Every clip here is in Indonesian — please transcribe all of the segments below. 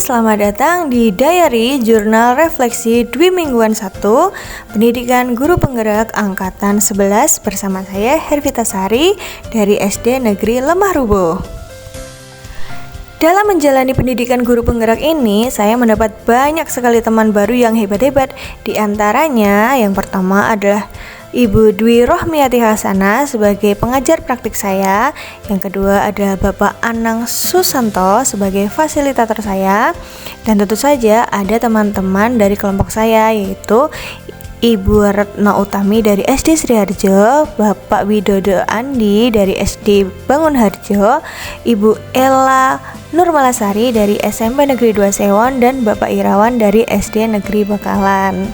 selamat datang di Diary Jurnal Refleksi Dwi Mingguan 1 Pendidikan Guru Penggerak Angkatan 11 bersama saya Hervita Sari dari SD Negeri Lemah Ruboh. Dalam menjalani pendidikan guru penggerak ini, saya mendapat banyak sekali teman baru yang hebat-hebat. Di antaranya, yang pertama adalah Ibu Dwi Rohmiati Hasanah sebagai pengajar praktik saya. Yang kedua adalah Bapak Anang Susanto sebagai fasilitator saya. Dan tentu saja ada teman-teman dari kelompok saya, yaitu Ibu Retno Utami dari SD Sriharjo, Bapak Widodo Andi dari SD Bangunharjo, Ibu Ella Nurmalasari dari SMP Negeri 2 Sewon, dan Bapak Irawan dari SD Negeri Bakalan.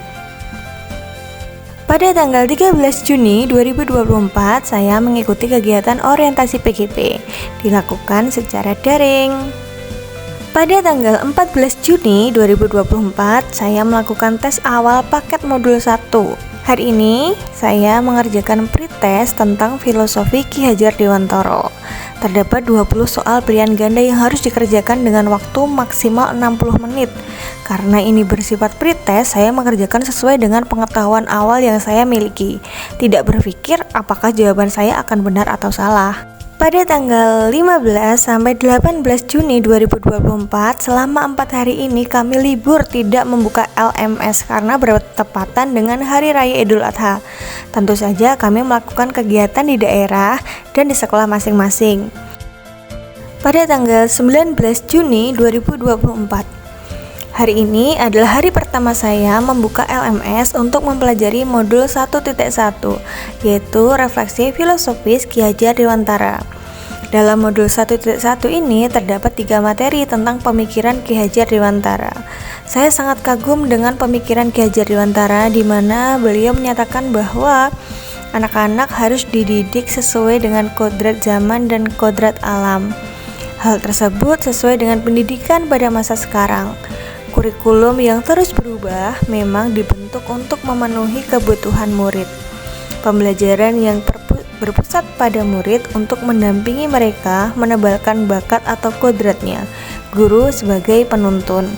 Pada tanggal 13 Juni 2024, saya mengikuti kegiatan orientasi PGP, dilakukan secara daring. Pada tanggal 14 Juni 2024, saya melakukan tes awal paket modul 1. Hari ini, saya mengerjakan pretest tentang filosofi Ki Hajar Dewantara. Terdapat 20 soal pilihan ganda yang harus dikerjakan dengan waktu maksimal 60 menit. Karena ini bersifat pretest, saya mengerjakan sesuai dengan pengetahuan awal yang saya miliki. Tidak berpikir apakah jawaban saya akan benar atau salah. Pada tanggal 15 sampai 18 Juni 2024, selama 4 hari ini kami libur tidak membuka LMS karena bertepatan dengan Hari Raya Idul Adha. Tentu saja kami melakukan kegiatan di daerah dan di sekolah masing-masing. Pada tanggal 19 Juni 2024, hari ini adalah hari pertama saya membuka LMS untuk mempelajari modul 1.1, yaitu Refleksi Filosofis Ki Hajar Dewantara. Dalam modul 1.1 ini terdapat 3 materi tentang pemikiran Ki Hajar Dewantara. Saya sangat kagum dengan pemikiran Ki Hajar Dewantara, di mana beliau menyatakan bahwa anak-anak harus dididik sesuai dengan kodrat zaman dan kodrat alam. Hal tersebut sesuai dengan pendidikan pada masa sekarang. Kurikulum yang terus berubah memang dibentuk untuk memenuhi kebutuhan murid. Pembelajaran yang berpusat pada murid untuk mendampingi mereka menebalkan bakat atau kodratnya, guru sebagai penuntun.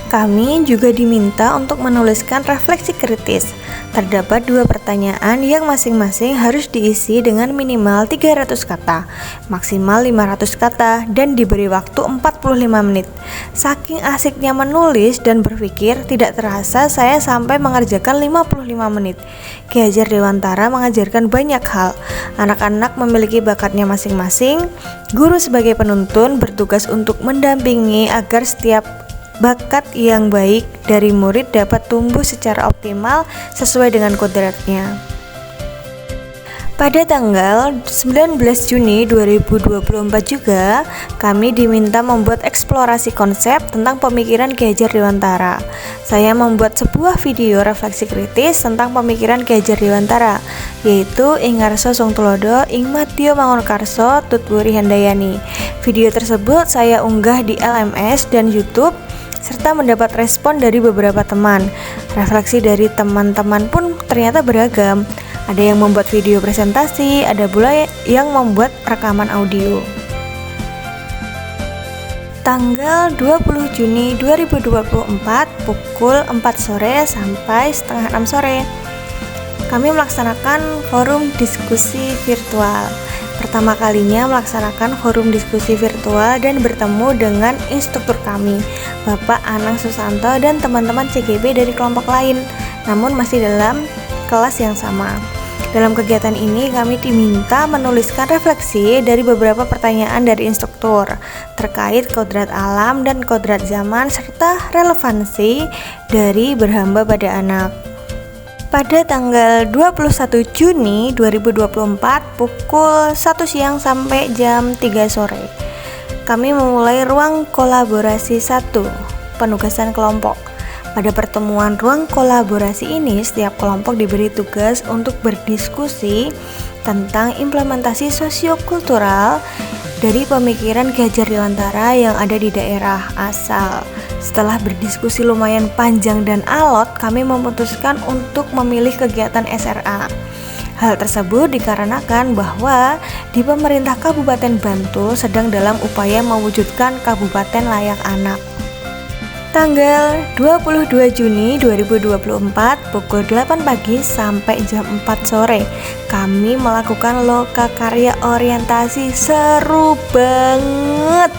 Kami juga diminta untuk menuliskan refleksi kritis. Terdapat 2 pertanyaan yang masing-masing harus diisi dengan minimal 300 kata, maksimal 500 kata, dan diberi waktu 45 menit. Saking asiknya menulis dan berpikir, tidak terasa saya sampai mengerjakan 55 menit. Ki Hajar Dewantara mengajarkan banyak hal. Anak-anak memiliki bakatnya masing-masing. Guru sebagai penuntun bertugas untuk mendampingi agar setiap bakat yang baik dari murid dapat tumbuh secara optimal sesuai dengan kodratnya. Pada tanggal 19 Juni 2024 juga, kami diminta membuat eksplorasi konsep tentang pemikiran Ki Hajar Dewantara. Saya membuat sebuah video refleksi kritis tentang pemikiran Ki Hajar Dewantara, yaitu Ing Ngarsa Sung Tulodo, Ing Madya Mangunkarso, Tutwuri Handayani. Video tersebut saya unggah di LMS dan YouTube, serta mendapat respon dari beberapa teman. Refleksi dari teman-teman pun ternyata beragam. Ada yang membuat video presentasi, ada pula yang membuat rekaman audio. Tanggal 20 Juni 2024 pukul 4 sore sampai setengah 6 sore, kami melaksanakan forum diskusi virtual. Pertama kalinya melaksanakan forum diskusi virtual dan bertemu dengan instruktur kami, Bapak Anang Susanto, dan teman-teman CGB dari kelompok lain, namun masih dalam kelas yang sama. Dalam kegiatan ini kami diminta menuliskan refleksi dari beberapa pertanyaan dari instruktur terkait kodrat alam dan kodrat zaman serta relevansi dari berhamba pada anak. Pada tanggal 21 Juni 2024 pukul 1 siang sampai jam 3 sore, kami memulai ruang kolaborasi 1, penugasan kelompok. Pada pertemuan ruang kolaborasi ini, setiap kelompok diberi tugas untuk berdiskusi tentang implementasi sosiokultural dari pemikiran Ki Hajar Dewantara yang ada di daerah asal. Setelah berdiskusi lumayan panjang dan alot, kami memutuskan untuk memilih kegiatan SRA. Hal tersebut dikarenakan bahwa di pemerintah Kabupaten Bantul sedang dalam upaya mewujudkan Kabupaten Layak Anak. Tanggal 22 Juni 2024 pukul 8 pagi sampai jam 4 sore kami melakukan lokakarya orientasi. Seru banget.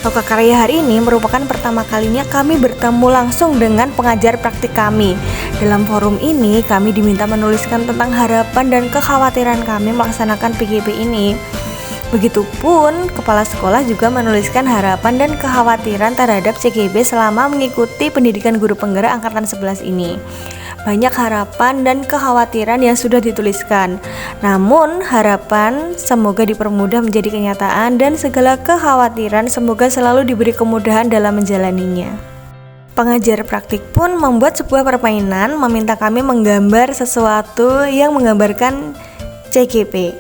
Lokakarya hari ini merupakan pertama kalinya kami bertemu langsung dengan pengajar praktik kami. Dalam forum ini kami diminta menuliskan tentang harapan dan kekhawatiran kami melaksanakan PGP ini. Begitupun kepala sekolah juga menuliskan harapan dan kekhawatiran terhadap CGP selama mengikuti pendidikan guru penggerak angkatan 11 ini. Banyak harapan dan kekhawatiran yang sudah dituliskan. Namun harapan semoga dipermudah menjadi kenyataan dan segala kekhawatiran semoga selalu diberi kemudahan dalam menjalaninya. Pengajar praktik pun membuat sebuah permainan meminta kami menggambar sesuatu yang menggambarkan CGP.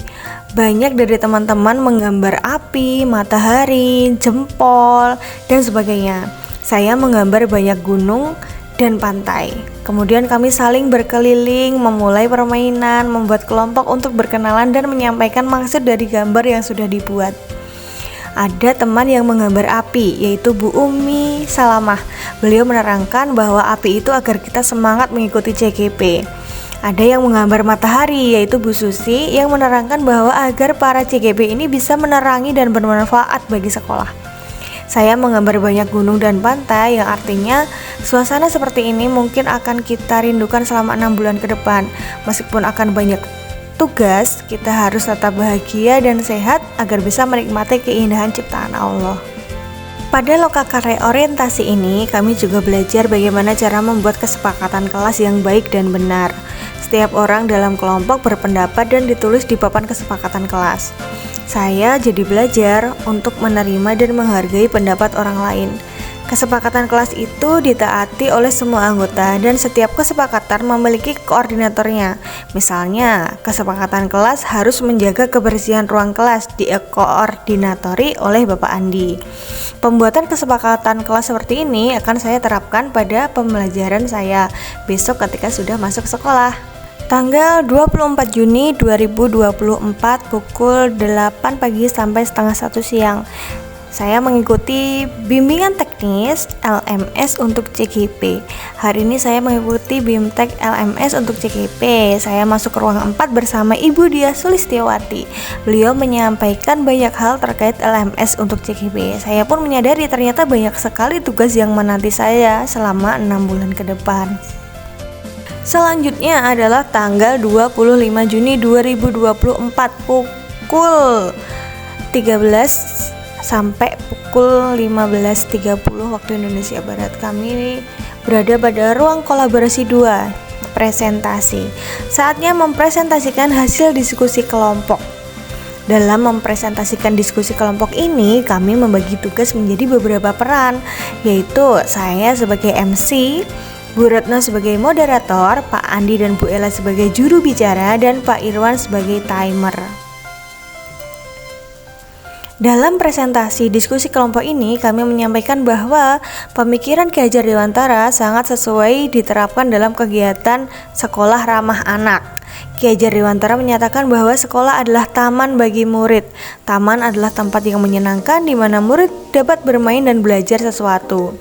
Banyak dari teman-teman menggambar api, matahari, jempol, dan sebagainya. Saya menggambar banyak gunung dan pantai. Kemudian kami saling berkeliling, memulai permainan, membuat kelompok untuk berkenalan dan menyampaikan maksud dari gambar yang sudah dibuat. Ada teman yang menggambar api, yaitu Bu Umi Salamah. Beliau menerangkan bahwa api itu agar kita semangat mengikuti CGP. Ada yang menggambar matahari, yaitu Bu Susi, yang menerangkan bahwa agar para CGP ini bisa menerangi dan bermanfaat bagi sekolah. Saya menggambar banyak gunung dan pantai, yang artinya suasana seperti ini mungkin akan kita rindukan selama 6 bulan ke depan. Meskipun akan banyak tugas, kita harus tetap bahagia dan sehat agar bisa menikmati keindahan ciptaan Allah. Pada lokakarya orientasi ini, kami juga belajar bagaimana cara membuat kesepakatan kelas yang baik dan benar. Setiap orang dalam kelompok berpendapat dan ditulis di papan kesepakatan kelas. Saya jadi belajar untuk menerima dan menghargai pendapat orang lain. Kesepakatan kelas itu ditaati oleh semua anggota dan setiap kesepakatan memiliki koordinatornya. Misalnya, kesepakatan kelas harus menjaga kebersihan ruang kelas dikoordinatori oleh Bapak Andi. Pembuatan kesepakatan kelas seperti ini akan saya terapkan pada pembelajaran saya besok ketika sudah masuk sekolah. Tanggal 24 Juni 2024 pukul 8 pagi sampai setengah 1 siang. Saya mengikuti bimbingan teknis LMS untuk CGP. Hari ini saya mengikuti BIMTEK LMS untuk CGP. Saya masuk ke ruang 4 bersama Ibu Diah Sulistiawati. Beliau menyampaikan banyak hal terkait LMS untuk CGP. Saya pun menyadari ternyata banyak sekali tugas yang menanti saya selama 6 bulan ke depan. Selanjutnya adalah tanggal 25 Juni 2024 pukul 13 sampai pukul 15.30 waktu Indonesia Barat. Kami berada pada ruang kolaborasi 2, presentasi. Saatnya mempresentasikan hasil diskusi kelompok. Dalam mempresentasikan diskusi kelompok ini, kami membagi tugas menjadi beberapa peran, yaitu saya sebagai MC, Bu Retno sebagai moderator, Pak Andi dan Bu Ella sebagai juru bicara, dan Pak Irwan sebagai timer. Dalam presentasi diskusi kelompok ini, kami menyampaikan bahwa pemikiran Ki Hajar Dewantara sangat sesuai diterapkan dalam kegiatan sekolah ramah anak. Ki Hajar Dewantara menyatakan bahwa sekolah adalah taman bagi murid. Taman adalah tempat yang menyenangkan di mana murid dapat bermain dan belajar sesuatu.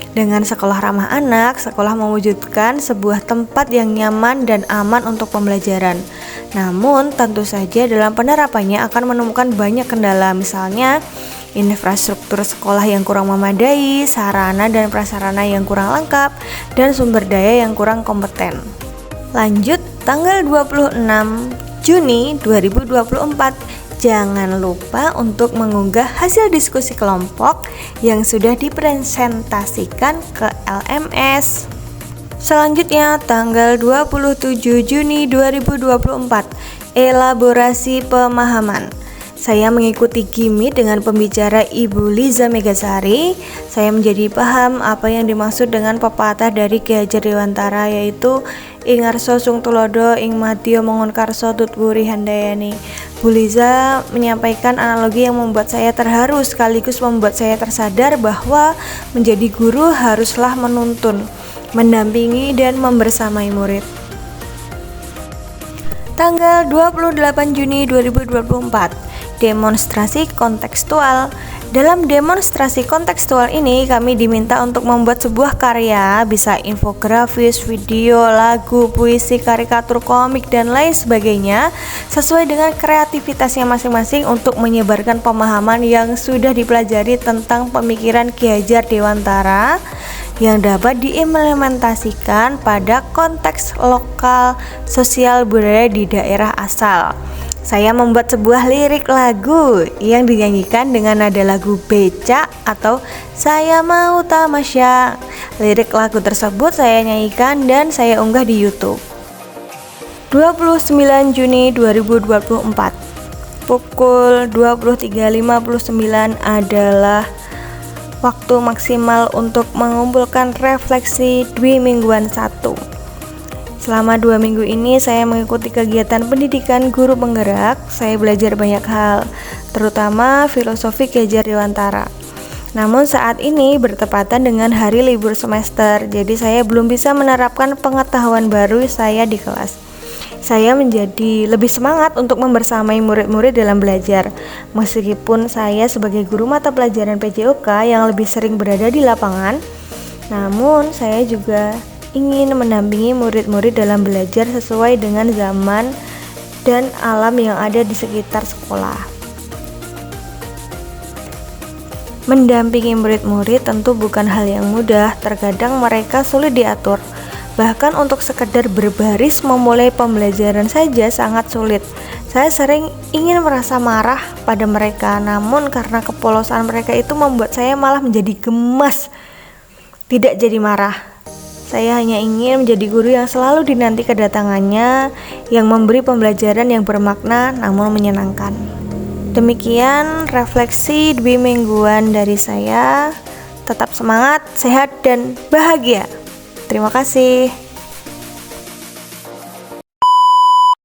Dengan sekolah ramah anak, sekolah mewujudkan sebuah tempat yang nyaman dan aman untuk pembelajaran. Namun, tentu saja dalam penerapannya akan menemukan banyak kendala, misalnya infrastruktur sekolah yang kurang memadai, sarana dan prasarana yang kurang lengkap, dan sumber daya yang kurang kompeten. Lanjut, tanggal 26 Juni 2024, jangan lupa untuk mengunggah hasil diskusi kelompok yang sudah dipresentasikan ke LMS. Selanjutnya, tanggal 27 Juni 2024, elaborasi pemahaman. Saya mengikuti GIMI dengan pembicara Ibu Liza Megasari. Saya menjadi paham apa yang dimaksud dengan pepatah dari Ki Hajar Dewantara, yaitu ing arsa sung tulodo ing madya mongon karso tutwuri handayani. Bu Liza menyampaikan analogi yang membuat saya terharu sekaligus membuat saya tersadar bahwa menjadi guru haruslah menuntun, mendampingi dan membersamai murid. Tanggal 28 Juni 2024, demonstrasi kontekstual. Dalam demonstrasi kontekstual ini kami diminta untuk membuat sebuah karya, bisa infografis, video, lagu, puisi, karikatur, komik, dan lain sebagainya, sesuai dengan kreativitasnya masing-masing untuk menyebarkan pemahaman yang sudah dipelajari tentang pemikiran Ki Hajar Dewantara yang dapat diimplementasikan pada konteks lokal, sosial, budaya di daerah asal. Saya membuat sebuah lirik lagu yang dinyanyikan dengan nada lagu becak atau Saya Mau Tamasya. Lirik lagu tersebut saya nyanyikan dan saya unggah di YouTube. 29 Juni 2024, pukul 23.59 adalah waktu maksimal untuk mengumpulkan refleksi Dwi Mingguan 1. Selama 2 minggu ini saya mengikuti kegiatan pendidikan guru penggerak. Saya belajar banyak hal, terutama filosofi Ki Hajar Dewantara. Namun saat ini bertepatan dengan hari libur semester, jadi saya belum bisa menerapkan pengetahuan baru saya di kelas. Saya menjadi lebih semangat untuk membersamai murid-murid dalam belajar. Meskipun saya sebagai guru mata pelajaran PJOK yang lebih sering berada di lapangan, namun saya juga ingin mendampingi murid-murid dalam belajar sesuai dengan zaman dan alam yang ada di sekitar sekolah. Mendampingi murid-murid tentu bukan hal yang mudah, terkadang mereka sulit diatur. Bahkan untuk sekedar berbaris memulai pembelajaran saja sangat sulit. Saya sering ingin merasa marah pada mereka, namun karena kepolosan mereka itu membuat saya malah menjadi gemas. Tidak jadi marah. Saya hanya ingin menjadi guru yang selalu dinanti kedatangannya, yang memberi pembelajaran yang bermakna namun menyenangkan. Demikian refleksi Dwi Mingguan dari saya. Tetap semangat, sehat, dan bahagia. Terima kasih.